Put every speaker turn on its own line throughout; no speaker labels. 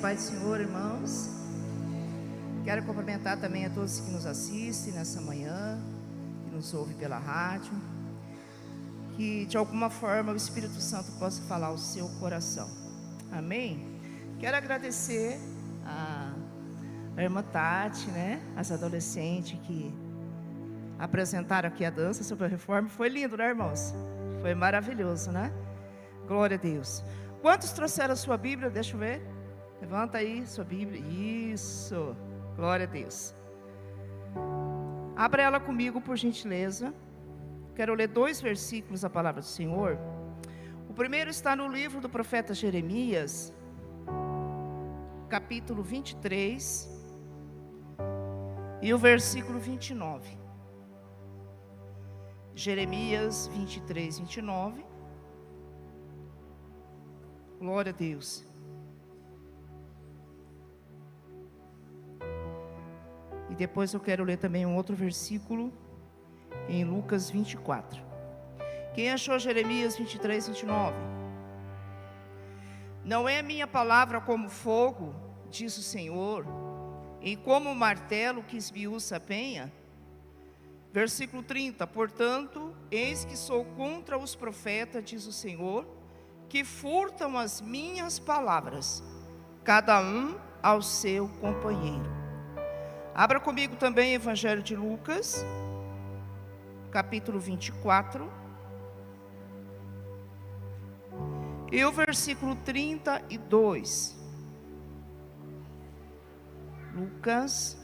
Pai do Senhor, irmãos, quero cumprimentar também a todos que nos assistem nessa manhã, que nos ouvem pela rádio, que de alguma forma o Espírito Santo possa falar ao seu coração, amém? Quero agradecer a irmã Tati, as adolescentes que apresentaram aqui a dança sobre a reforma. Foi lindo, né, irmãos? Foi maravilhoso, né? Glória a Deus. Quantos trouxeram a sua Bíblia? Deixa eu ver. Levanta aí sua Bíblia. Isso. Glória a Deus. Abra ela comigo, por gentileza. Quero ler 2 versículos da palavra do Senhor. O primeiro está no livro do profeta Jeremias, capítulo 23, e o versículo 29. Jeremias 23, 29. Glória a Deus. E depois eu quero ler também um outro versículo em Lucas 24. Quem achou Jeremias 23, 29? Não é minha palavra como fogo, diz o Senhor, e como martelo que esmiuça a penha? Versículo 30. Portanto, eis que sou contra os profetas, diz o Senhor, que furtam as minhas palavras, cada um ao seu companheiro. Abra comigo também o Evangelho de Lucas, capítulo 24, e o versículo 32. Lucas,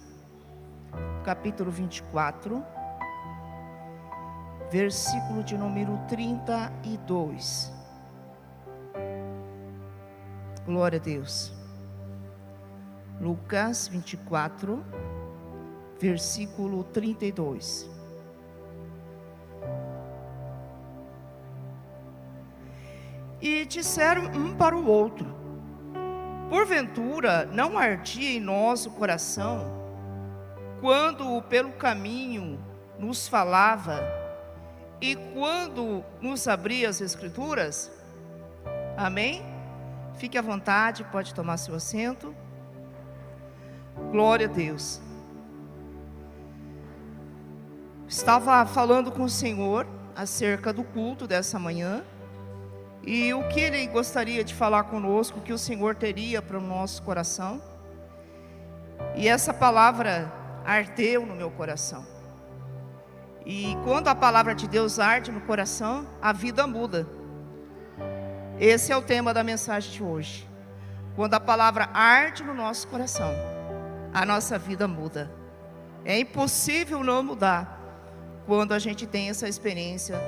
capítulo 24, versículo de número 32. Glória a Deus. Lucas 24, versículo 32. E disseram um para o outro: porventura não ardia em nós o coração, quando pelo caminho nos falava, e quando nos abria as Escrituras? Amém? Fique à vontade, pode tomar seu assento. Glória a Deus. Estava falando com o Senhor acerca do culto dessa manhã, e o que Ele gostaria de falar conosco, o que o Senhor teria para o nosso coração. E essa palavra ardeu no meu coração. E quando a palavra de Deus arde no coração, a vida muda. Esse é o tema da mensagem de hoje. Quando a palavra arde no nosso coração, a nossa vida muda. É impossível não mudar quando a gente tem essa experiência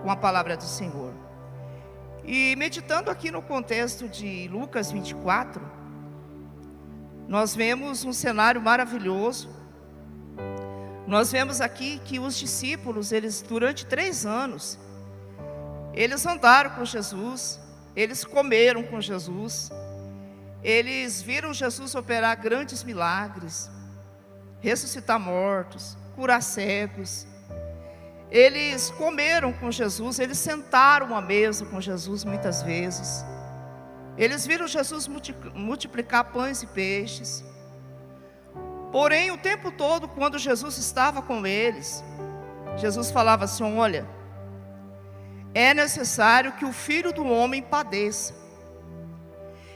com a palavra do Senhor. E meditando aqui no contexto de Lucas 24, nós vemos um cenário maravilhoso. Nós vemos aqui que os discípulos, eles durante 3 anos, eles andaram com Jesus, eles comeram com Jesus, eles viram Jesus operar grandes milagres, ressuscitar mortos, curar cegos. Eles comeram com Jesus, eles sentaram à mesa com Jesus muitas vezes. Eles viram Jesus multiplicar pães e peixes. Porém, o tempo todo, quando Jesus estava com eles, Jesus falava assim: olha, é necessário que o Filho do Homem padeça.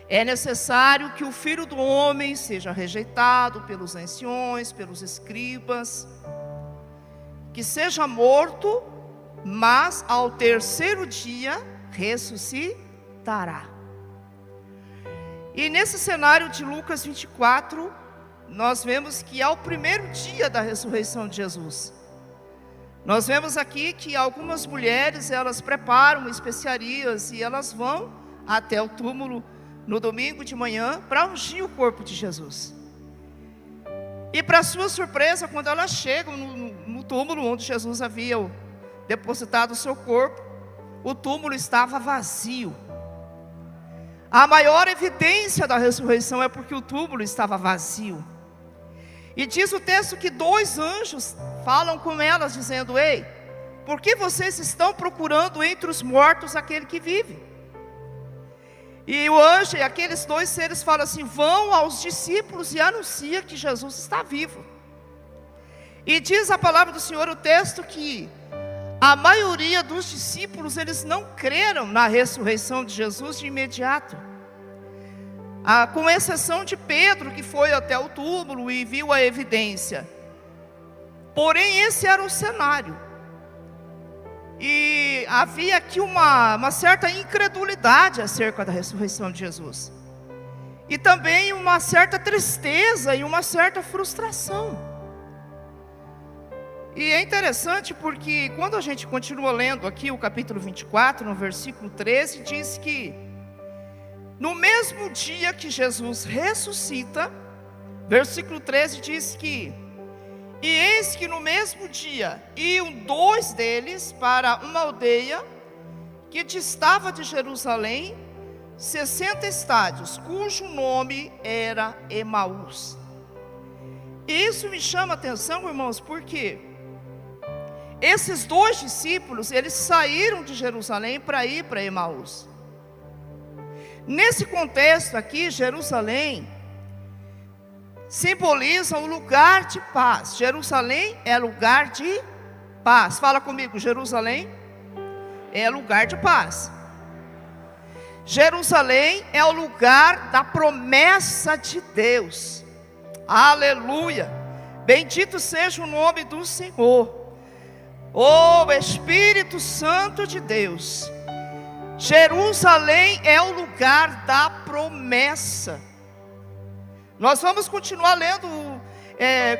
É necessário que o Filho do Homem seja rejeitado pelos anciões, pelos escribas, que seja morto, mas ao 3º dia ressuscitará. E nesse cenário de Lucas 24, nós vemos que é o primeiro dia da ressurreição de Jesus. Nós vemos aqui que algumas mulheres, elas preparam especiarias e elas vão até o túmulo no domingo de manhã para ungir o corpo de Jesus. E para sua surpresa, quando elas chegam no túmulo onde Jesus havia depositado o seu corpo, o túmulo estava vazio. A maior evidência da ressurreição é porque o túmulo estava vazio. E diz o texto que 2 anjos falam com elas, dizendo: ei, por que vocês estão procurando entre os mortos aquele que vive? E o anjo e aqueles dois seres falam assim: vão aos discípulos e anuncia que Jesus está vivo. E diz a palavra do Senhor, o texto, que a maioria dos discípulos, eles não creram na ressurreição de Jesus de imediato, com exceção de Pedro, que foi até o túmulo e viu a evidência. Porém, esse era o cenário. E havia aqui uma certa incredulidade acerca da ressurreição de Jesus. E também uma certa tristeza e uma certa frustração. E é interessante porque quando a gente continua lendo aqui o capítulo 24, no versículo 13, diz que no mesmo dia que Jesus ressuscita, versículo 13 diz que: e eis que no mesmo dia iam dois deles para uma aldeia que distava de Jerusalém 60 estádios, cujo nome era Emaús. E isso me chama a atenção, irmãos, porque esses dois discípulos, eles saíram de Jerusalém para ir para Emaús. Nesse contexto aqui, Jerusalém simboliza um lugar de paz. Jerusalém é lugar de paz. Fala comigo, Jerusalém é lugar de paz. Jerusalém é o lugar da promessa de Deus. Aleluia! Bendito seja o nome do Senhor. Oh Espírito Santo de Deus. Jerusalém é o lugar da promessa. Nós vamos continuar lendo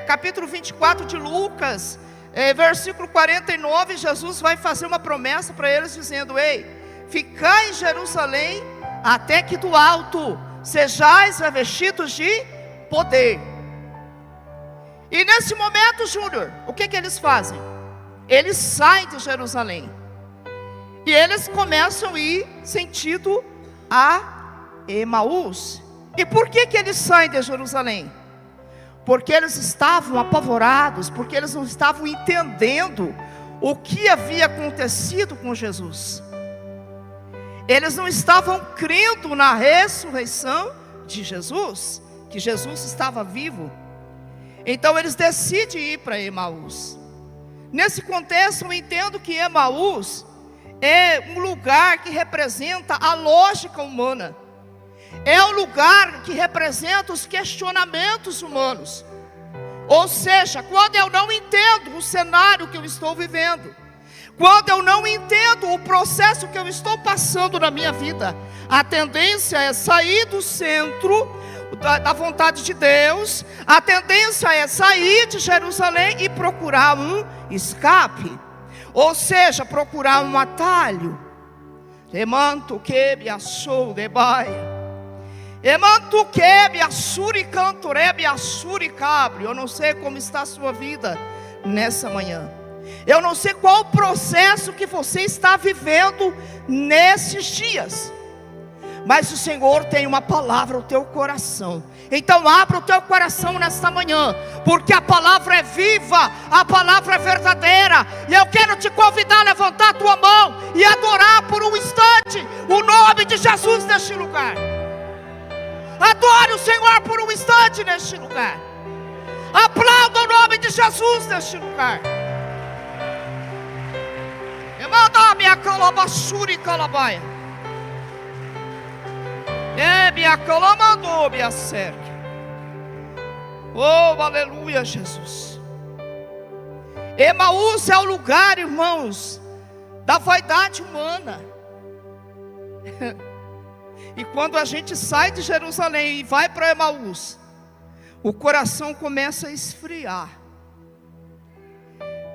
capítulo 24 de Lucas, versículo 49. Jesus vai fazer uma promessa para eles dizendo: ei, ficai em Jerusalém até que do alto sejais revestidos de poder. E nesse momento, Júnior, o que eles fazem? Eles saem de Jerusalém e eles começam a ir sentido a Emaús. E por que eles saem de Jerusalém? Porque eles estavam apavorados, porque eles não estavam entendendo o que havia acontecido com Jesus. Eles não estavam crendo na ressurreição de Jesus, que Jesus estava vivo. Então eles decidem ir para Emaús. Nesse contexto eu entendo que Emaús é um lugar que representa a lógica humana. É um lugar que representa os questionamentos humanos. Ou seja, quando eu não entendo o cenário que eu estou vivendo, quando eu não entendo o processo que eu estou passando na minha vida, a tendência é sair do centro da vontade de Deus. A tendência é sair de Jerusalém e procurar um escape, ou seja, procurar um atalho. Emanto que me achou de baia. Emanto que me assure cantorebe assure cabre. Eu não sei como está a sua vida nessa manhã. Eu não sei qual o processo que você está vivendo nesses dias. Mas o Senhor tem uma palavra ao teu coração. Então abra o teu coração nesta manhã, porque a palavra é viva, a palavra é verdadeira. E eu quero te convidar a levantar a tua mão e adorar por um instante o nome de Jesus neste lugar. Adore o Senhor por um instante neste lugar. Aplauda o nome de Jesus neste lugar. Manda minha calabaçura e calabaia. Minha calamandou, minha cerca. Oh, aleluia, Jesus. Emaús é o lugar, irmãos, da vaidade humana. E quando a gente sai de Jerusalém e vai para Emaús, o coração começa a esfriar.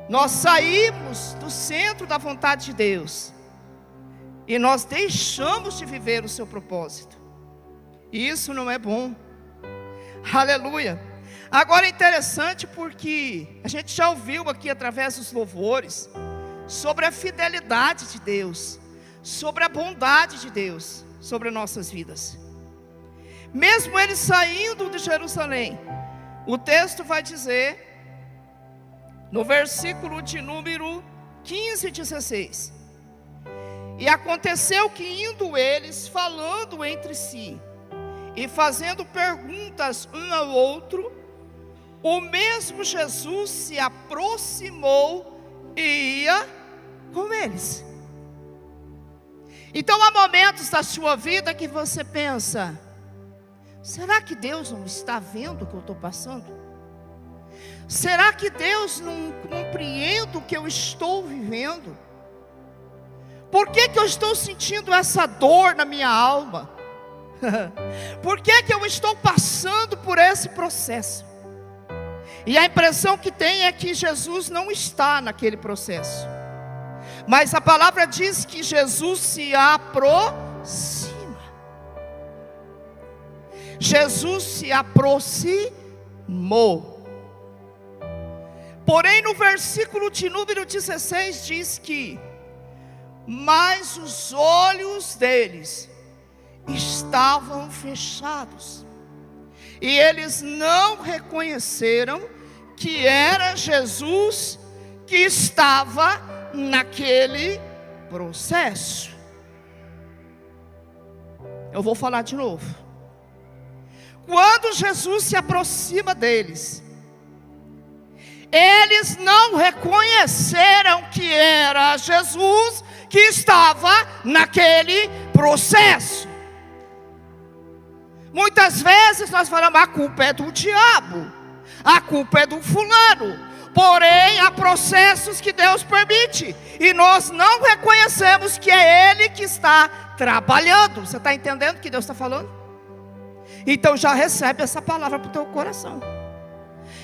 Nós saímos do centro da vontade de Deus e nós deixamos de viver o seu propósito. E isso não é bom. Aleluia. Agora é interessante porque a gente já ouviu aqui através dos louvores sobre a fidelidade de Deus, sobre a bondade de Deus sobre nossas vidas. Mesmo eles saindo de Jerusalém, o texto vai dizer no versículo de número 15 e 16: E aconteceu que indo eles falando entre si e fazendo perguntas um ao outro, o mesmo Jesus se aproximou e ia com eles. Então há momentos da sua vida que você pensa: será que Deus não está vendo o que eu estou passando? Será que Deus não compreende o que eu estou vivendo? Por que eu estou sentindo essa dor na minha alma? Por que eu estou passando por esse processo? E a impressão que tem é que Jesus não está naquele processo. Mas a palavra diz que Jesus se aproxima. Jesus se aproximou. Porém, no versículo de número 16 diz que: mas os olhos deles estavam fechados, e eles não reconheceram que era Jesus que estava naquele processo. Eu vou falar de novo. Quando Jesus se aproxima deles, eles não reconheceram que era Jesus que estava naquele processo. Muitas vezes nós falamos: a culpa é do diabo, a culpa é do fulano. Porém, há processos que Deus permite, e nós não reconhecemos que é Ele que está trabalhando. Você está entendendo o que Deus está falando? Então já recebe essa palavra para o teu coração,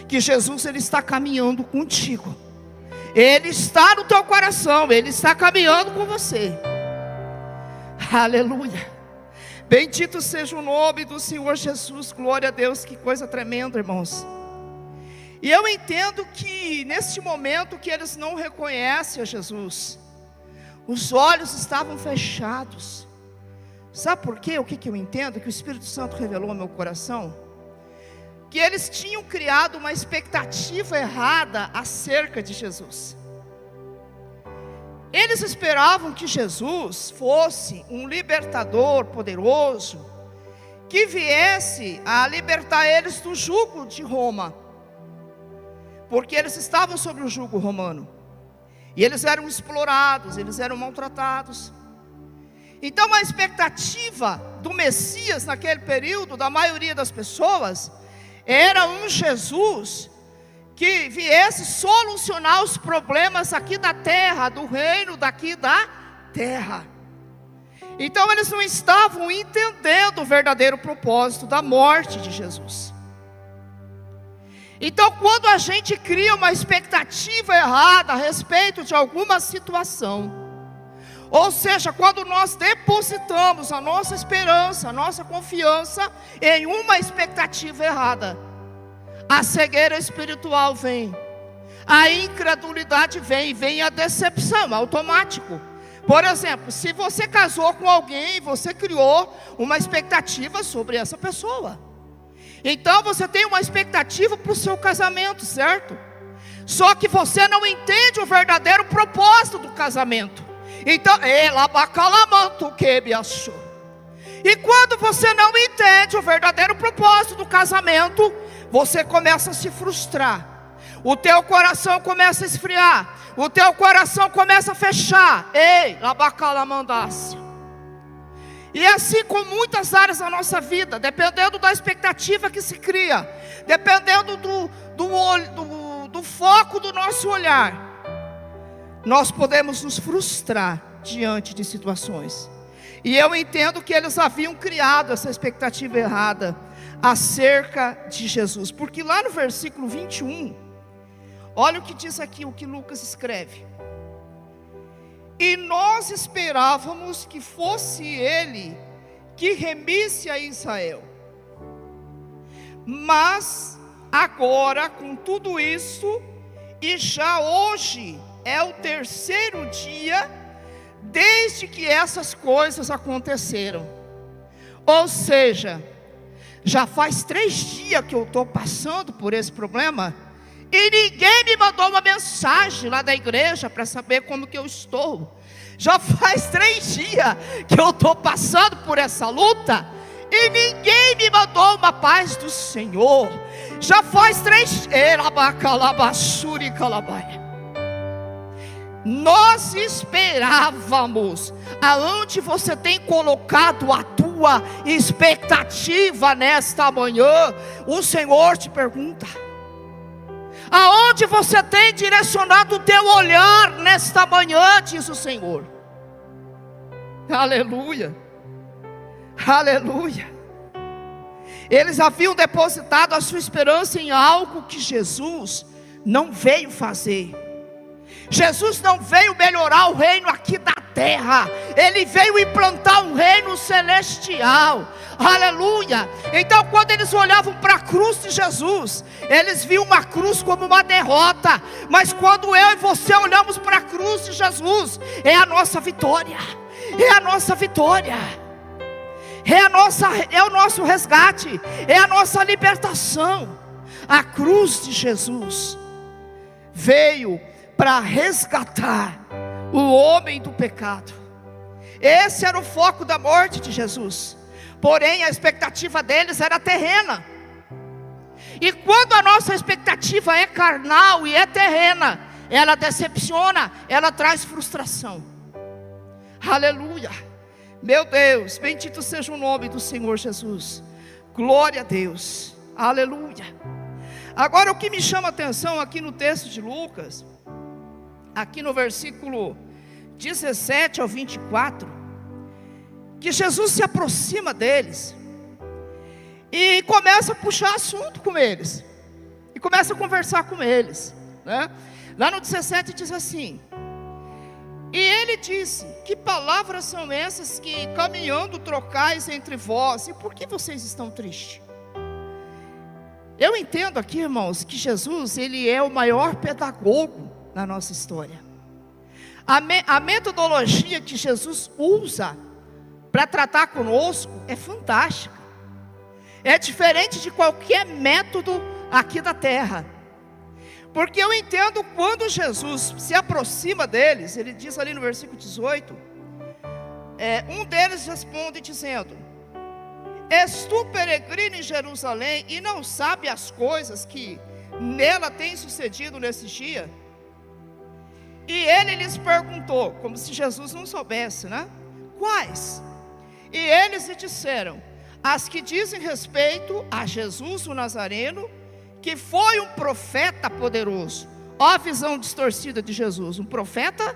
que Jesus, Ele está caminhando contigo. Ele está no teu coração, Ele está caminhando com você. Aleluia. Bendito seja o nome do Senhor Jesus. Glória a Deus, que coisa tremenda, irmãos. E eu entendo que neste momento que eles não reconhecem a Jesus, os olhos estavam fechados. Sabe por quê? O que eu entendo? Que o Espírito Santo revelou ao meu coração que eles tinham criado uma expectativa errada acerca de Jesus. Eles esperavam que Jesus fosse um libertador poderoso, que viesse a libertar eles do jugo de Roma, porque eles estavam sob o jugo romano, e eles eram explorados, eles eram maltratados. Então a expectativa do Messias naquele período, da maioria das pessoas, era um Jesus que viesse solucionar os problemas aqui da terra, do reino daqui da terra. Então eles não estavam entendendo o verdadeiro propósito da morte de Jesus. Então, quando a gente cria uma expectativa errada a respeito de alguma situação, ou seja, quando nós depositamos a nossa esperança, a nossa confiança em uma expectativa errada, a cegueira espiritual vem, a incredulidade vem a decepção, automático. Por exemplo, se você casou com alguém, você criou uma expectativa sobre essa pessoa. Então você tem uma expectativa para o seu casamento, certo? Só que você não entende o verdadeiro propósito do casamento. Então, e quando você não entende o verdadeiro propósito do casamento, você começa a se frustrar. O teu coração começa a esfriar, o teu coração começa a fechar. E assim com muitas áreas da nossa vida, dependendo da expectativa que se cria, dependendo do foco do nosso olhar, nós podemos nos frustrar diante de situações. E eu entendo que eles haviam criado essa expectativa errada acerca de Jesus, porque lá no versículo 21, olha o que diz aqui, o que Lucas escreve: e nós esperávamos que fosse Ele que remisse a Israel, mas agora com tudo isso, e já hoje é o terceiro dia desde que essas coisas aconteceram. Ou seja, já faz 3 dias que eu estou passando por esse problema, e ninguém me mandou uma mensagem lá da igreja para saber como que eu estou. Já faz 3 dias que eu estou passando por essa luta e ninguém me mandou uma paz do Senhor. Já faz 3 Nós esperávamos. Aonde você tem colocado a tua expectativa nesta manhã? O Senhor te pergunta. Aonde você tem direcionado o teu olhar nesta manhã? Diz o Senhor. Aleluia. Aleluia. Eles haviam depositado a sua esperança em algo que Jesus não veio fazer. Jesus não veio melhorar o reino aqui da terra. Ele veio implantar um reino celestial. Aleluia. Então quando eles olhavam para a cruz de Jesus, eles viam uma cruz como uma derrota. Mas quando eu e você olhamos para a cruz de Jesus, é a nossa vitória. É a nossa vitória. É o nosso resgate. É a nossa libertação. A cruz de Jesus veio para resgatar o homem do pecado. Esse era o foco da morte de Jesus. Porém a expectativa deles era terrena. E quando a nossa expectativa é carnal e é terrena, ela decepciona, ela traz frustração. Aleluia. Meu Deus, bendito seja o nome do Senhor Jesus. Glória a Deus. Aleluia. Agora o que me chama a atenção aqui no texto de Lucas, aqui no versículo 17 ao 24, que Jesus se aproxima deles e começa a puxar assunto com eles, e começa a conversar com eles, né? Lá no 17 diz assim: e ele disse: que palavras são essas que caminhando trocais entre vós, e por que vocês estão tristes? Eu entendo aqui, irmãos, que Jesus, ele é o maior pedagogo na nossa história. A metodologia que Jesus usa para tratar conosco é fantástica. É diferente de qualquer método aqui da terra. Porque eu entendo quando Jesus se aproxima deles, ele diz ali no versículo 18, um deles responde dizendo: és tu peregrino em Jerusalém e não sabe as coisas que nela têm sucedido nesses dias? E ele lhes perguntou, como se Jesus não soubesse, né? Quais? E eles lhe disseram: as que dizem respeito a Jesus o Nazareno, que foi um profeta poderoso. Ó a visão distorcida de Jesus, um profeta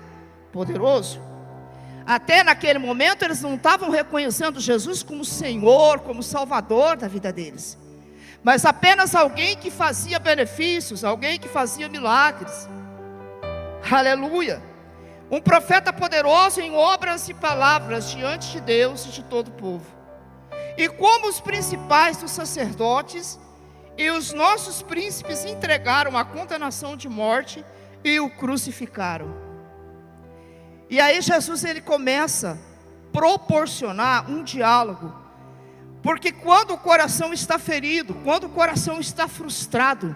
poderoso. Até naquele momento eles não estavam reconhecendo Jesus como Senhor, como Salvador da vida deles, mas apenas alguém que fazia benefícios, alguém que fazia milagres. Aleluia. Um profeta poderoso em obras e palavras diante de Deus e de todo o povo. E como os principais dos sacerdotes e os nossos príncipes entregaram a condenação de morte e o crucificaram. E aí Jesus, ele começa a proporcionar um diálogo. Porque quando o coração está ferido, quando o coração está frustrado,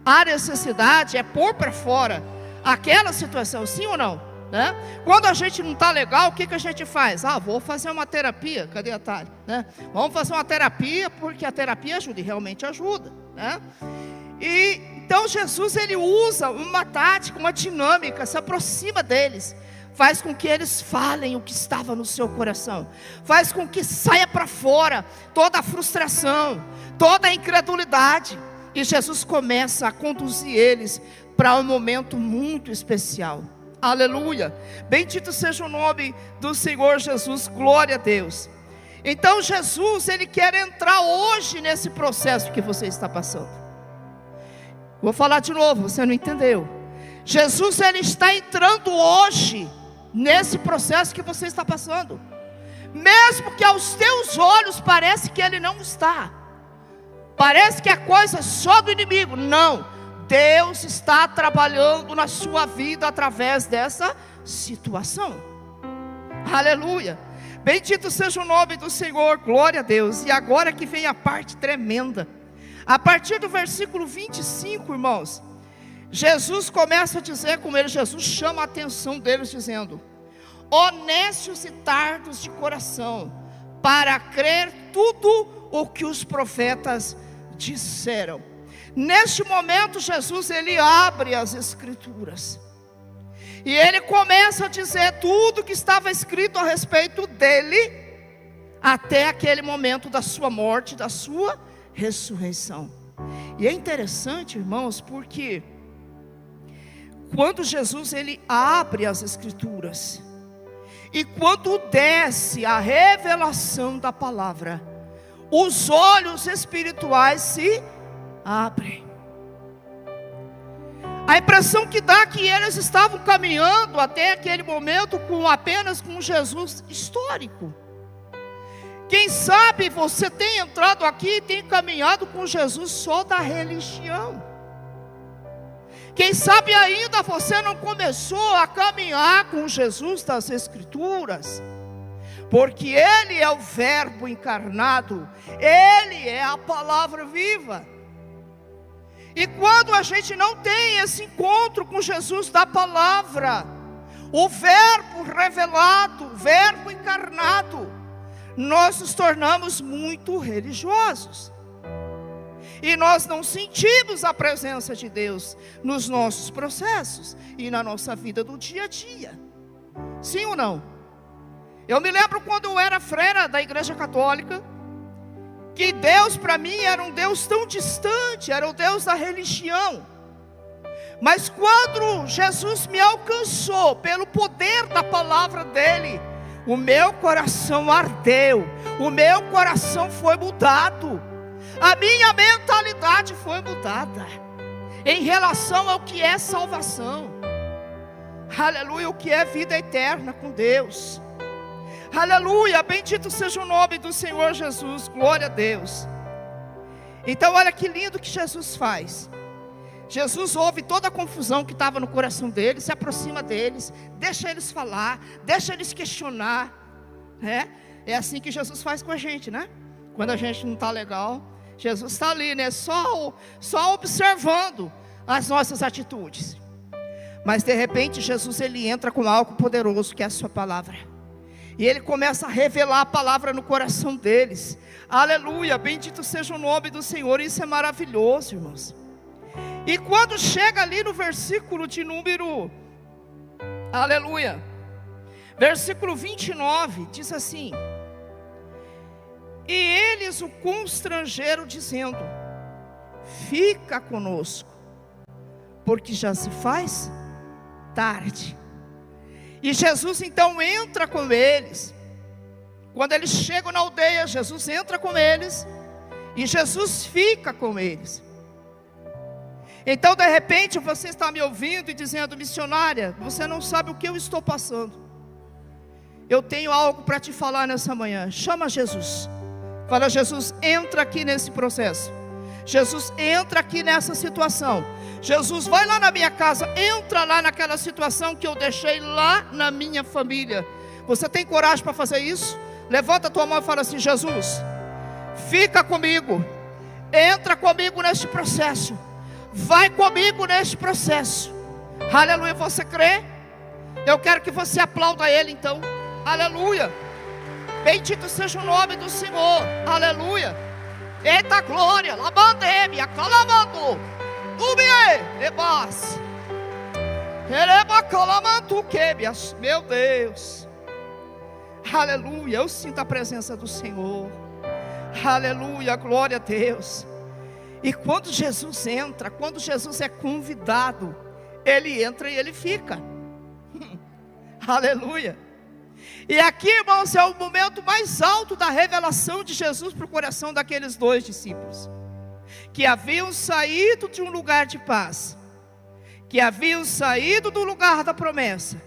a necessidade é pôr para fora aquela situação, sim ou não? Né? Quando a gente não está legal, o que a gente faz? Vou fazer uma terapia. Cadê a Thalia? Né? Vamos fazer uma terapia, porque a terapia ajuda, e realmente ajuda, né? E então Jesus, ele usa uma tática, uma dinâmica, se aproxima deles, faz com que eles falem o que estava no seu coração, faz com que saia para fora toda a frustração, toda a incredulidade, e Jesus começa a conduzir eles para um momento muito especial. Aleluia, bendito seja o nome do Senhor Jesus, glória a Deus. Então Jesus, ele quer entrar hoje nesse processo que você está passando. Vou falar de novo, você não entendeu. Jesus, ele está entrando hoje nesse processo que você está passando, mesmo que aos teus olhos parece que ele não está, parece que é coisa só do inimigo. Não, Deus está trabalhando na sua vida através dessa situação. Aleluia, bendito seja o nome do Senhor, glória a Deus. E agora que vem a parte tremenda. A partir do versículo 25, irmãos, Jesus começa a dizer com eles, Jesus chama a atenção deles dizendo: honestos e tardos de coração, para crer tudo o que os profetas disseram. Neste momento, Jesus, ele abre as Escrituras, e ele começa a dizer tudo que estava escrito a respeito dele, até aquele momento da sua morte, da sua ressurreição. E é interessante, irmãos, porque quando Jesus ele abre as Escrituras, e quando desce a revelação da palavra, os olhos espirituais se abrem. A impressão que dá é que eles estavam caminhando até aquele momento apenas com Jesus histórico. Quem sabe você tem entrado aqui e tem caminhado com Jesus só da religião. Quem sabe ainda você não começou a caminhar com Jesus das Escrituras, porque Ele é o Verbo encarnado, Ele é a palavra viva. E quando a gente não tem esse encontro com Jesus da palavra, o Verbo revelado, o Verbo encarnado, nós nos tornamos muito religiosos. E nós não sentimos a presença de Deus nos nossos processos e na nossa vida do dia a dia. Sim ou não? Eu me lembro quando eu era freira da Igreja Católica, que Deus para mim era um Deus tão distante, era o Deus da religião. Mas quando Jesus me alcançou pelo poder da palavra dele, o meu coração ardeu, o meu coração foi mudado, a minha mentalidade foi mudada em relação ao que é salvação, aleluia, o que é vida eterna com Deus, aleluia, bendito seja o nome do Senhor Jesus, glória a Deus. Então olha que lindo que Jesus faz. Jesus ouve toda a confusão que estava no coração deles, se aproxima deles, deixa eles falar, deixa eles questionar, né? É assim que Jesus faz com a gente, né? Quando a gente não está legal, Jesus está ali, né? Só observando as nossas atitudes. Mas de repente Jesus ele entra com algo poderoso, que é a sua palavra, e ele começa a revelar a palavra no coração deles. Aleluia, bendito seja o nome do Senhor. Isso é maravilhoso, irmãos. E quando chega ali no versículo de número, aleluia, versículo 29, diz assim: e eles o constrangeram dizendo: fica conosco, porque já se faz tarde. E Jesus então entra com eles. Quando eles chegam na aldeia, Jesus entra com eles, e Jesus fica com eles. Então de repente você está me ouvindo e dizendo: missionária, você não sabe o que eu estou passando. Eu tenho algo para te falar nessa manhã. Chama Jesus. Fala: Jesus, entra aqui nesse processo. Jesus, entra aqui nessa situação. Jesus, vai lá na minha casa, entra lá naquela situação que eu deixei lá na minha família. Você tem coragem para fazer isso? Levanta a tua mão e fala assim: Jesus, fica comigo, entra comigo neste processo, vai comigo neste processo. Aleluia, você crê? Eu quero que você aplauda Ele então. Aleluia, bendito seja o nome do Senhor. Aleluia, eita glória, labandeme, acalamando, ubie, ebas, ereba calamantu quebias, meu Deus. Aleluia, eu sinto a presença do Senhor. Aleluia, glória a Deus. E quando Jesus entra, quando Jesus é convidado, Ele entra e Ele fica. Aleluia. E aqui, irmãos, é o momento mais alto da revelação de Jesus para o coração daqueles dois discípulos, que haviam saído de um lugar de paz, que haviam saído do lugar da promessa.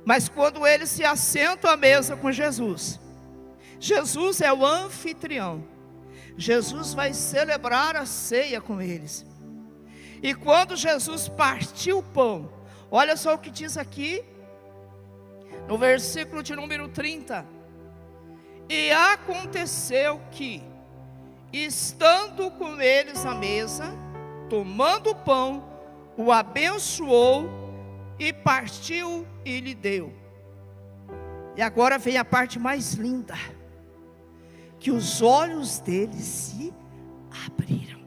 Mas quando eles se assentam à mesa com Jesus, Jesus é o anfitrião, Jesus vai celebrar a ceia com eles. E quando Jesus partiu o pão, olha só o que diz aqui, no versículo de número 30. E aconteceu que, estando com eles à mesa, tomando o pão, o abençoou e partiu e lhe deu. E agora vem a parte mais linda, que os olhos deles se abriram.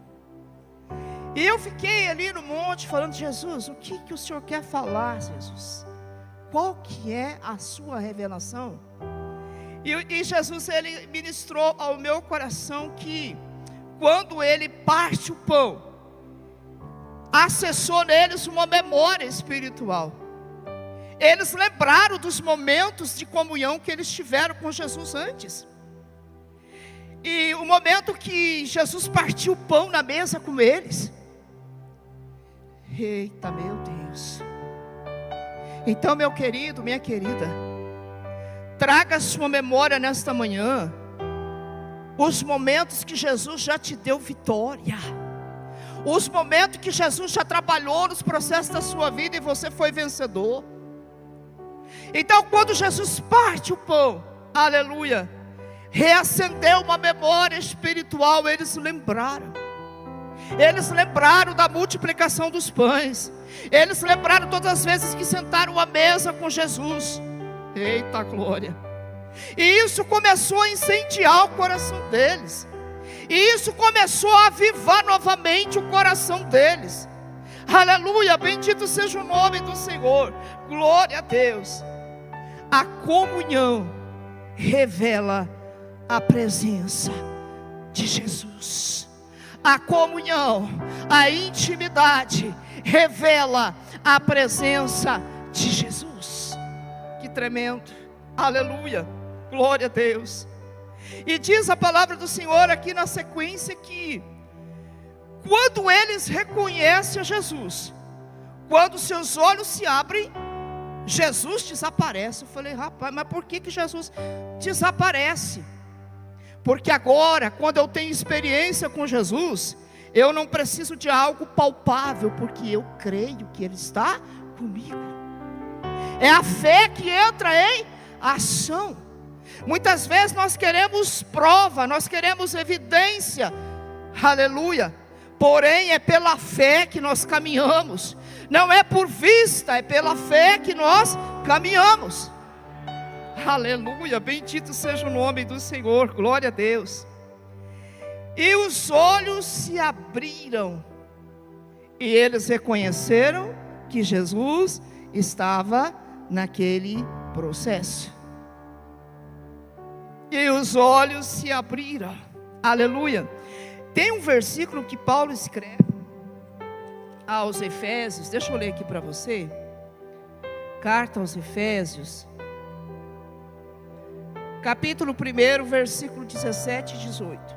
E eu fiquei ali no monte falando: Jesus, o que o Senhor quer falar, Jesus? Qual que é a sua revelação? E Jesus, ele ministrou ao meu coração que quando ele parte o pão, acessou neles uma memória espiritual. Eles lembraram dos momentos de comunhão que eles tiveram com Jesus antes. E o momento que Jesus partiu o pão na mesa com eles. Eita, meu Deus. Então, meu querido, minha querida, traga a sua memória nesta manhã os momentos que Jesus já te deu vitória. Os momentos que Jesus já trabalhou nos processos da sua vida e você foi vencedor. Então, quando Jesus parte o pão, aleluia, reacendeu uma memória espiritual. Eles lembraram da multiplicação dos pães. Eles lembraram todas as vezes que sentaram à mesa com Jesus. Eita glória. E isso começou a incendiar o coração deles. E isso começou a avivar novamente o coração deles. Aleluia, bendito seja o nome do Senhor. Glória a Deus. A comunhão revela a presença de Jesus. A comunhão, a intimidade revela a presença de Jesus. Que tremendo. Aleluia. Glória a Deus. E diz a palavra do Senhor aqui na sequência que quando eles reconhecem a Jesus, quando seus olhos se abrem, Jesus desaparece. Eu falei: rapaz, mas por que Jesus desaparece? Porque agora, quando eu tenho experiência com Jesus, eu não preciso de algo palpável, porque eu creio que Ele está comigo. É a fé que entra em ação. Muitas vezes nós queremos prova, nós queremos evidência, aleluia. Porém é pela fé que nós caminhamos. Não é por vista, é pela fé que nós caminhamos. Aleluia, bendito seja o nome do Senhor, glória a Deus. E os olhos se abriram, e eles reconheceram que Jesus estava naquele processo. E os olhos se abriram, aleluia. Tem um versículo que Paulo escreve aos Efésios, deixa eu ler aqui para você. Carta aos Efésios, capítulo 1, versículo 17 e 18.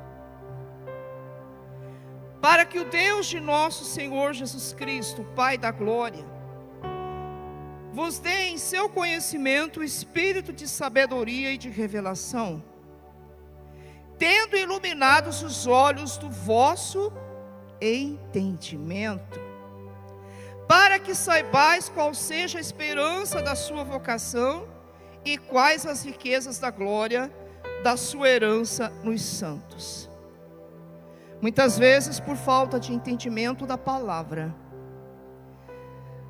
Para que o Deus de nosso Senhor Jesus Cristo, Pai da glória, vos dê em seu conhecimento o espírito de sabedoria e de revelação, tendo iluminados os olhos do vosso entendimento, para que saibais qual seja a esperança da sua vocação e quais as riquezas da glória da sua herança nos santos. Muitas vezes, por falta de entendimento da palavra,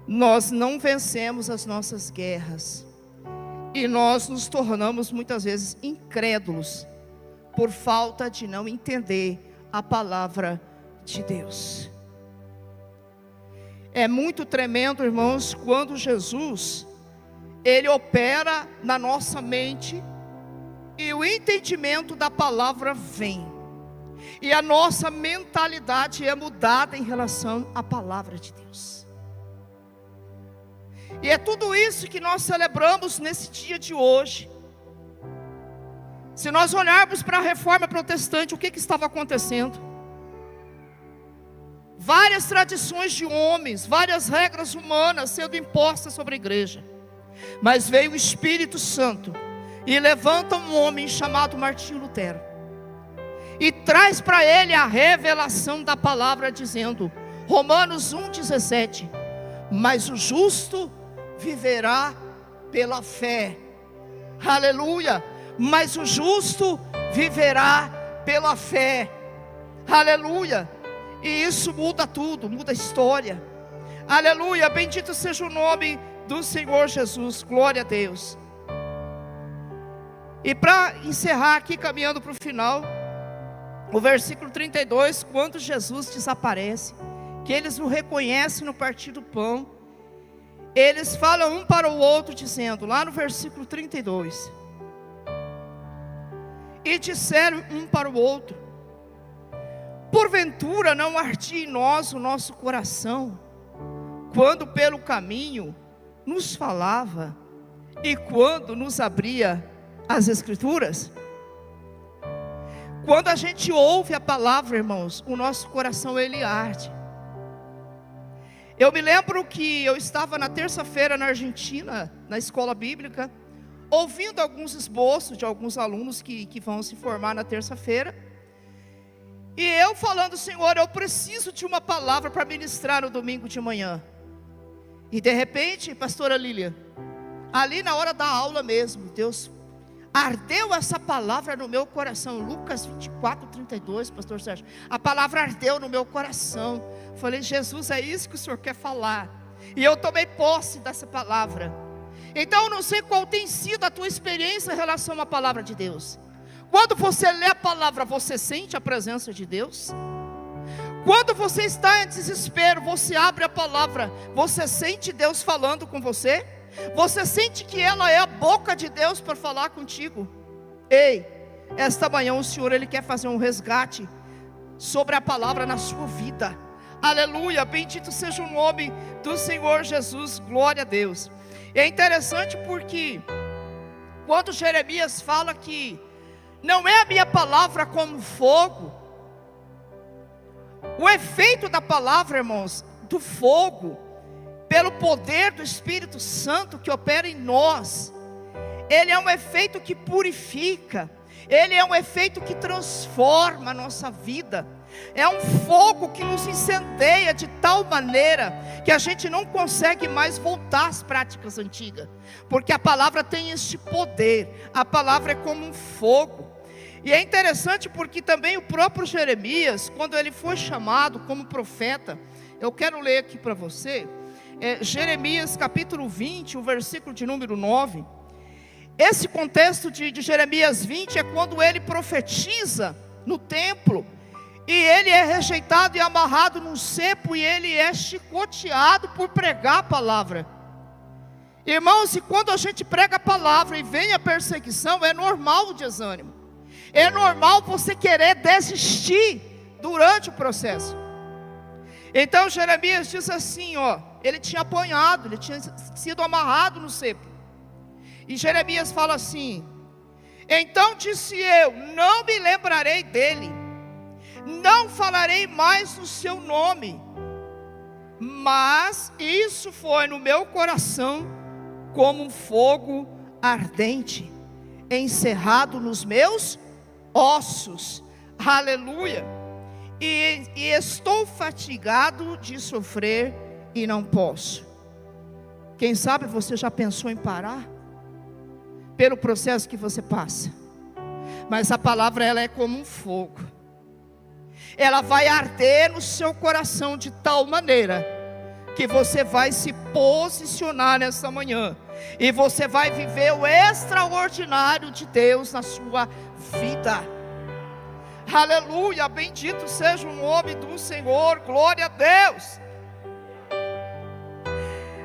nós não vencemos as nossas guerras, e nós nos tornamos muitas vezes incrédulos, por falta de não entender a palavra de Deus. É muito tremendo, irmãos, quando Jesus, Ele opera na nossa mente, e o entendimento da palavra vem, e a nossa mentalidade é mudada em relação à palavra de Deus. E é tudo isso que nós celebramos nesse dia de hoje. Se nós olharmos para a reforma protestante, o que estava acontecendo? Várias tradições de homens, várias regras humanas sendo impostas sobre a igreja. Mas veio o Espírito Santo e levanta um homem chamado Martinho Lutero, e traz para ele a revelação da palavra, dizendo, Romanos 1,17: mas o justo viverá pela fé. Aleluia. Mas o justo viverá pela fé. Aleluia. E isso muda tudo, muda a história. Aleluia, bendito seja o nome do Senhor Jesus, glória a Deus. E para encerrar aqui, caminhando para o final, o versículo 32, quando Jesus desaparece, que eles o reconhecem no partir do pão, eles falam um para o outro, dizendo, lá no versículo 32, e disseram um para o outro, porventura não ardia em nós o nosso coração, quando pelo caminho nos falava, e quando nos abria as Escrituras? Quando a gente ouve a palavra, irmãos, o nosso coração ele arde. Eu me lembro que eu estava na terça-feira na Argentina, na escola bíblica, ouvindo alguns esboços de alguns alunos que vão se formar na terça-feira. E eu falando, Senhor, eu preciso de uma palavra para ministrar no domingo de manhã. E de repente, pastora Lília, ali na hora da aula mesmo, Deus ardeu essa palavra no meu coração. Lucas 24, 32, pastor Sérgio. A palavra ardeu no meu coração. Falei, Jesus, é isso que o Senhor quer falar. E eu tomei posse dessa palavra. Então eu não sei qual tem sido a tua experiência em relação à palavra de Deus. Quando você lê a palavra, você sente a presença de Deus? Quando você está em desespero, você abre a palavra, você sente Deus falando com você? Você sente que ela é a boca de Deus para falar contigo? Ei, esta manhã o Senhor ele quer fazer um resgate sobre a palavra na sua vida. Aleluia, bendito seja o nome do Senhor Jesus, glória a Deus. E é interessante porque quando Jeremias fala que não é a minha palavra como fogo, o efeito da palavra, irmãos, do fogo, pelo poder do Espírito Santo que opera em nós, ele é um efeito que purifica, ele é um efeito que transforma a nossa vida, é um fogo que nos incendeia de tal maneira que a gente não consegue mais voltar às práticas antigas, porque a palavra tem este poder, a palavra é como um fogo. E é interessante porque também o próprio Jeremias, quando ele foi chamado como profeta, eu quero ler aqui para você, Jeremias capítulo 20, o versículo de número 9. Esse contexto de Jeremias 20 é quando ele profetiza no templo, e ele é rejeitado e amarrado num cepo, e ele é chicoteado por pregar a palavra. Irmãos, e quando a gente prega a palavra e vem a perseguição, é normal o desânimo, é normal você querer desistir durante o processo. Então Jeremias diz assim, ele tinha apanhado, ele tinha sido amarrado no cepo. E Jeremias fala assim, então disse eu, não me lembrarei dele, não falarei mais no seu nome, mas isso foi no meu coração como um fogo ardente, encerrado nos meus ossos. Aleluia. E estou fatigado de sofrer e não posso. Quem sabe você já pensou em parar pelo processo que você passa, mas a palavra ela é como um fogo, ela vai arder no seu coração de tal maneira que você vai se posicionar nessa manhã e você vai viver o extraordinário de Deus na sua vida. Aleluia, bendito seja o nome do Senhor, glória a Deus.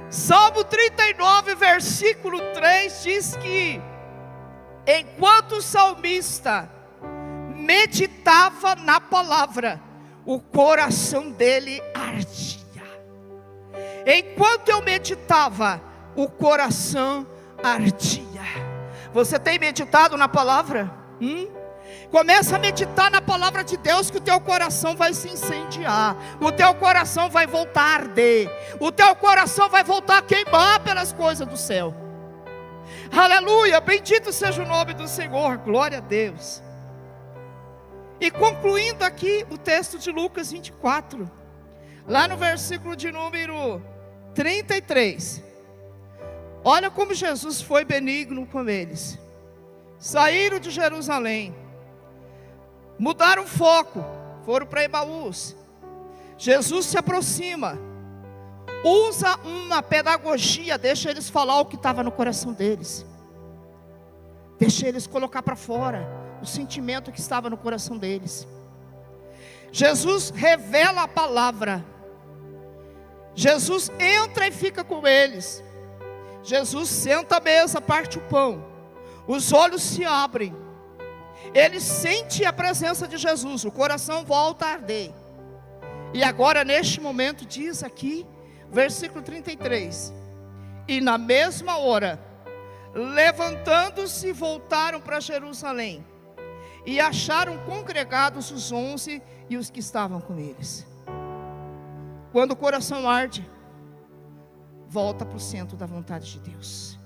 Salmo 39, versículo 3 diz que enquanto o salmista meditava na palavra, o coração dele ardia. Enquanto eu meditava, o coração ardia. Você tem meditado na palavra? Começa a meditar na palavra de Deus, que o teu coração vai se incendiar, o teu coração vai voltar a arder, o teu coração vai voltar a queimar pelas coisas do céu. Aleluia, bendito seja o nome do Senhor, glória a Deus. E concluindo aqui o texto de Lucas 24, lá no versículo de número 33, olha como Jesus foi benigno com eles. Saíram de Jerusalém, mudaram o foco, foram para Emaús. Jesus se aproxima, usa uma pedagogia, deixa eles falar o que estava no coração deles. Deixa eles colocar para fora o sentimento que estava no coração deles. Jesus revela a palavra. Jesus entra e fica com eles. Jesus senta à mesa, parte o pão. Os olhos se abrem. Ele sente a presença de Jesus. O coração volta a arder. E agora neste momento diz aqui, versículo 33. E na mesma hora, levantando-se, voltaram para Jerusalém. E acharam congregados os 11 e os que estavam com eles. Quando o coração arde, volta para o centro da vontade de Deus.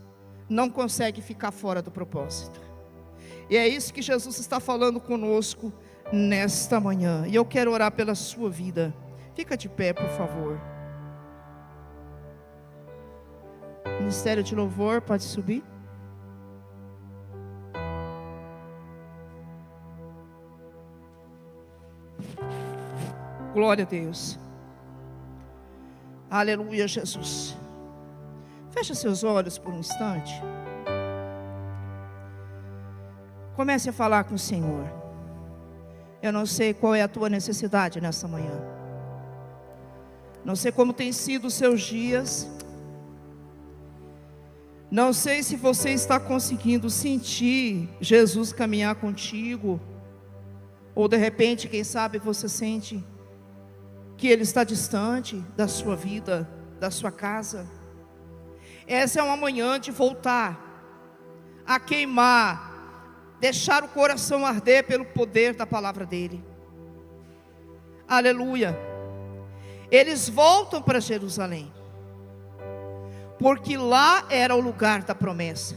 Não consegue ficar fora do propósito. E é isso que Jesus está falando conosco nesta manhã. E eu quero orar pela sua vida. Fica de pé, por favor. Ministério de Louvor, pode subir. Glória a Deus. Aleluia, Jesus. Feche seus olhos por um instante. Comece a falar com o Senhor. Eu não sei qual é a tua necessidade nessa manhã. Não sei como tem sido os seus dias. Não sei se você está conseguindo sentir Jesus caminhar contigo. Ou de repente, quem sabe você sente que Ele está distante da sua vida, da sua casa. Essa é uma manhã de voltar a queimar, deixar o coração arder pelo poder da palavra dEle. Aleluia. Eles voltam para Jerusalém, porque lá era o lugar da promessa.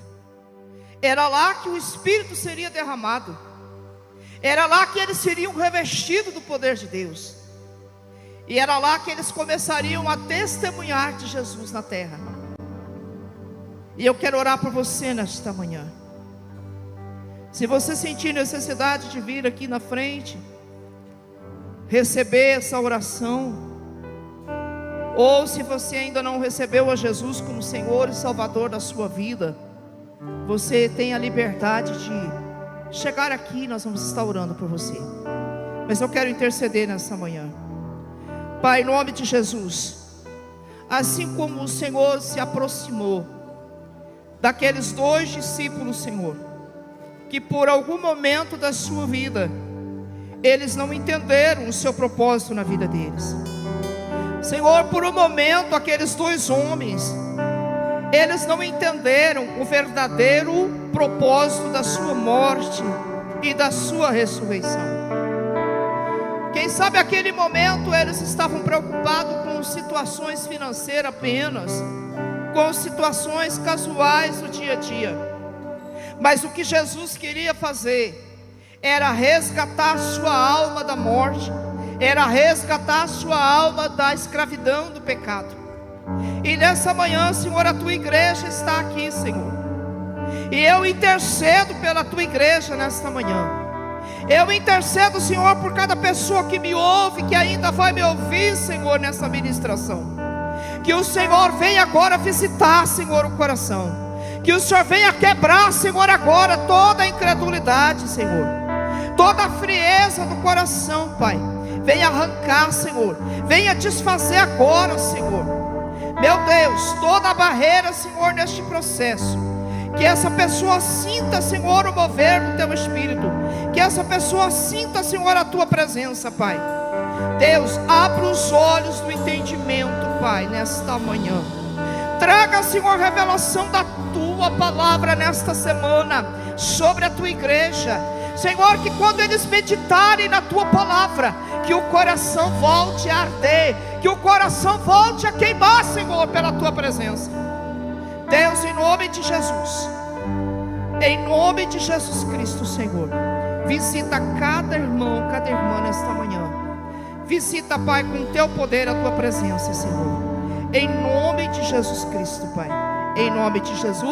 Era lá que o Espírito seria derramado. Era lá que eles seriam revestidos do poder de Deus. E era lá que eles começariam a testemunhar de Jesus na terra. E eu quero orar por você nesta manhã. Se você sentir necessidade de vir aqui na frente, receber essa oração, ou se você ainda não recebeu a Jesus como Senhor e Salvador da sua vida, você tem a liberdade de chegar aqui, nós vamos estar orando por você. Mas eu quero interceder nessa manhã. Pai, em nome de Jesus, assim como o Senhor se aproximou daqueles 2 discípulos, Senhor, que por algum momento da sua vida, eles não entenderam o seu propósito na vida deles. Senhor, por um momento, aqueles 2 homens, eles não entenderam o verdadeiro propósito da sua morte e da sua ressurreição. Quem sabe aquele momento eles estavam preocupados com situações financeiras apenas, com situações casuais do dia a dia. Mas o que Jesus queria fazer era resgatar a sua alma da morte, era resgatar a sua alma da escravidão do pecado. E nessa manhã, Senhor, a tua igreja está aqui, Senhor. E eu intercedo pela tua igreja nesta manhã. Eu intercedo, Senhor, por cada pessoa que me ouve, que ainda vai me ouvir, Senhor, nessa ministração. Que o Senhor venha agora visitar, Senhor, o coração. Que o Senhor venha quebrar, Senhor, agora toda a incredulidade, Senhor, toda a frieza do coração, Pai. Venha arrancar, Senhor. Venha desfazer agora, Senhor. Meu Deus, toda a barreira, Senhor, neste processo. Que essa pessoa sinta, Senhor, o mover do Teu Espírito. Que essa pessoa sinta, Senhor, a Tua presença, Pai. Deus, abra os olhos do entendimento, Pai, nesta manhã. Traga, Senhor, revelação da Tua palavra nesta semana sobre a Tua igreja. Senhor, que quando eles meditarem na Tua palavra, que o coração volte a arder, que o coração volte a queimar, Senhor, pela Tua presença. Deus, em nome de Jesus, em nome de Jesus Cristo, Senhor, visita cada irmão, cada irmã nesta manhã. Visita, Pai, com o Teu poder, a Tua presença, Senhor. Em nome de Jesus Cristo, Pai. Em nome de Jesus.